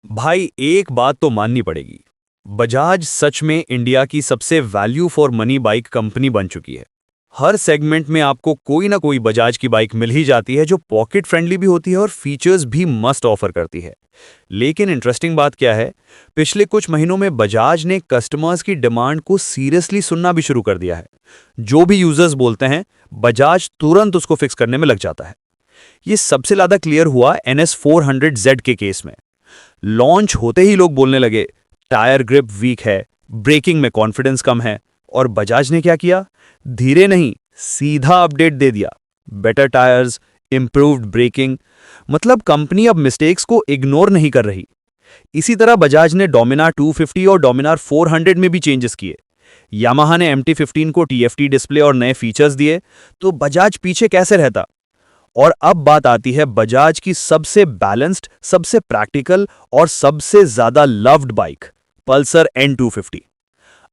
भाई एक बात तो माननी पड़ेगी। बजाज सच में इंडिया की सबसे value for money bike company बन चुकी है। हर सेगमेंट में आपको कोई ना कोई बजाज की बाइक मिल ही जाती है जो पॉकेट फ्रेंडली भी होती है और फीचर्स भी मस्त ऑफर करती है। लेकिन इंटरेस्टिंग बात क्या है, पिछले कुछ महीनों में बजाज ने कस्टमर्स की डिमांड को सीरियसली सुनना भी शुरू कर दिया है। जो भी यूजर्स बोलते हैं, बजाज तुरंत उसको फिक्स करने में लग जाता है। ये सबसे ज्यादा क्लियर हुआ NS400Z के केस में। लॉन्च होते ही लोग बोलने लगे टायर ग्रिप वीक है, ब्रेकिंग में कॉन्फिडेंस कम है, और बजाज ने क्या किया, धीरे नहीं सीधा अपडेट दे दिया। बेटर टायर्स, इंप्रूव्ड ब्रेकिंग, मतलब कंपनी अब मिस्टेक्स को इग्नोर नहीं कर रही। इसी तरह बजाज ने डोमिनार 250 और डोमिनार 400 में भी चेंजेस किए। यामाहा ने MT-15 को TFT डिस्प्ले और नए फीचर्स दिए, तो बजाज पीछे कैसे रहता। और अब बात आती है बजाज की सबसे बैलेंस्ड, सबसे प्रैक्टिकल और सबसे ज्यादा लव्ड बाइक, पल्सर N250।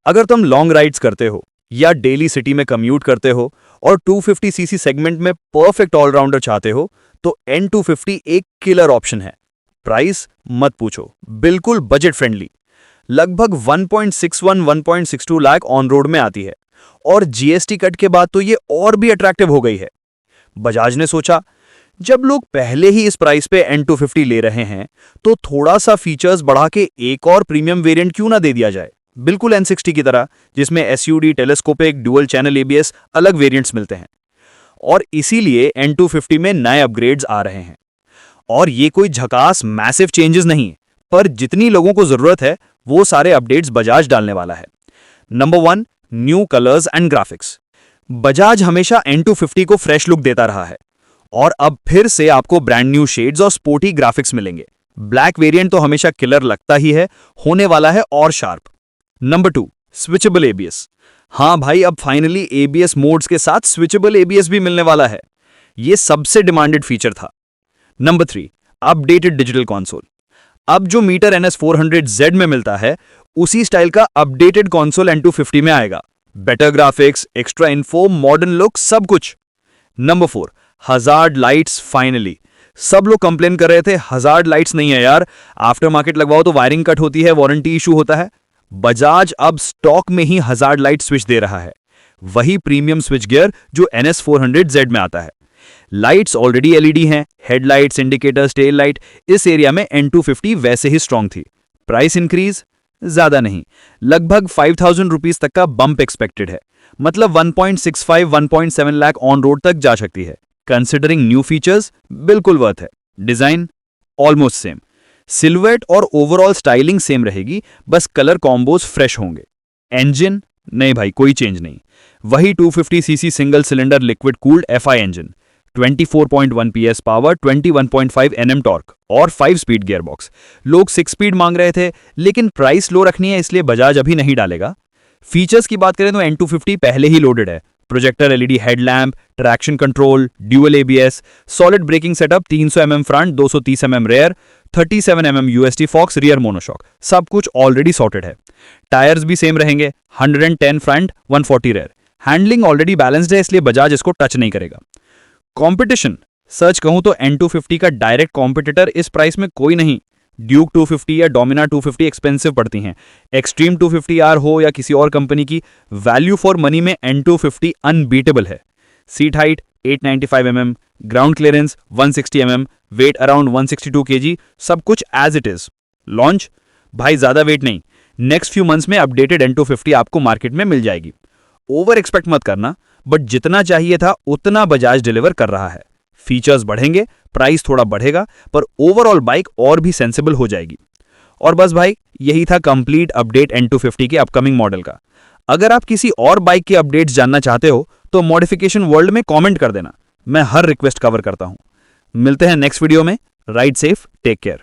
अगर तुम लॉन्ग राइड्स करते हो या डेली सिटी में कम्यूट करते हो और 250cc सेगमेंट में परफेक्ट ऑलराउंडर चाहते हो, तो N250 एक किलर ऑप्शन है। प्राइस मत पूछो, बिल्कुल बजट फ्रेंडली, लगभग 1.61-1.62 लाख ऑन रोड में आती है, और GST कट के बाद तो ये और भी अट्रैक्टिव हो गई है। बजाज ने सोचा, जब लोग पहले ही इस प्राइस पे N250 ले रहे हैं, तो थोड़ा सा फीचर्स बढ़ा के एक और प्रीमियम वेरिएंट क्यों ना दे दिया जाए, बिल्कुल N60 की तरह, जिसमें SUD, telescopic, dual channel ABS अलग वेरिएंट्स मिलते हैं। और इसीलिए N250 में नए अपग्रेड्स आ रहे हैं। और ये कोई झकास मैसिव चेंजेस नहीं, पर जितनी लोगों को जरूरत है वो सारे अपडेट्स बजाज डालने वाला है। Number 1, new colours and graphics. Bajaj हमेशा N250 को फ्रेश लुक देता रहा है, और अब फिर से आपको ब्रांड न्यू शेड्स और स्पोर्टी ग्राफिक्स मिलेंगे। ब्लैक वेरिएंट तो हमेशा किलर लगता ही है, होने वाला है और शार्प। Number 2, switchable ABS। हाँ भाई, अब फाइनली ABS मोड्स के साथ स्विचेबल ABS भी मिलने वाला है। यह सबसे डिमांडेड फीचर था। Number 3, updated digital console. अब जो मीटर NS400Z में मिलता है, उसी स्टाइल का अपडेटेड कंसोल N250 में आएगा। Better graphics, extra info, modern look, सब कुछ। Number 4, hazard lights finally. सब लोग कंप्लेन कर रहे थे हजार्ड लाइट्स नहीं है यार, आफ्टर मार्केट लगवाओ तो वायरिंग कट होती है, वारंटी इशू होता है। बजाज अब स्टॉक में ही हजार्ड लाइट स्विच दे रहा है, वही प्रीमियम स्विच गियर जो NS400Z में आता है। लाइट्स ऑलरेडी LED हैं, हेडलाइट्स, इंडिकेटर्स, टेल लाइट। इस एरिया में N250 वैसे ही स्ट्रांग थी। प्राइस इंक्रीज ज्यादा नहीं, लगभग 5,000 रुपीज तक का बंप एक्सपेक्टेड है, मतलब 1.65-1.7 लाख ऑन रोड तक जा सकती है। कंसिडरिंग न्यू फीचर्स बिल्कुल वर्थ है। डिजाइन ऑलमोस्ट सेम, सिल्हूएट और ओवरऑल स्टाइलिंग सेम रहेगी, बस कलर कॉम्बोज फ्रेश होंगे। इंजन नहीं भाई, कोई चेंज नहीं, वही 250cc single cylinder liquid cooled FI engine, 24.1 PS power, 21.5 Nm torque और 5 स्पीड गियरबॉक्स। लोग 6 स्पीड मांग रहे थे, लेकिन प्राइस लो रखनी है, इसलिए बजाज अभी नहीं डालेगा। फीचर्स की बात करें तो N250 पहले ही लोडेड है। Projector LED headlamp, traction control, dual ABS, solid braking setup, 300 mm front, 230 mm rear, 37 mm USD forks rear monoshock, सब कुछ ऑलरेडी सॉर्टेड है। टायर्स भी सेम रहेंगे, 110 front, 140 rear. Handling already balanced है, इसलिए बजाज इसको टच नहीं करेगा। कंपटीशन सर्च कहूं तो N250 का डायरेक्ट कॉम्पिटिटर इस प्राइस में कोई नहीं। ड्यूक 250 या डोमिनार 250 एक्सपेंसिव पड़ती हैं। एक्सट्रीम 250R हो या किसी और कंपनी की, वैल्यू फॉर मनी में N250 अनबीटेबल है। Seat height 895 mm, ground clearance 160 mm, weight around 162 kg, सब कुछ एज इट इज। लॉन्च भाई ज्यादा वेट नहीं, नेक्स्ट फ्यू मंथ्स में अपडेटेड N250 आपको मार्केट में मिल जाएगी। ओवर एक्सपेक्ट मत करना, बट जितना चाहिए था उतना बजाज डिलीवर कर रहा है। फीचर्स बढ़ेंगे, प्राइस थोड़ा बढ़ेगा, पर ओवरऑल बाइक और भी सेंसिबल हो जाएगी। और बस भाई, यही था कंप्लीट अपडेट N250 के अपकमिंग मॉडल का। अगर आप किसी और बाइक के अपडेट्स जानना चाहते हो तो मॉडिफिकेशन वर्ल्ड में कमेंट कर देना, मैं हर रिक्वेस्ट कवर करता हूं। मिलते हैं नेक्स्ट वीडियो में। Ride safe, take care.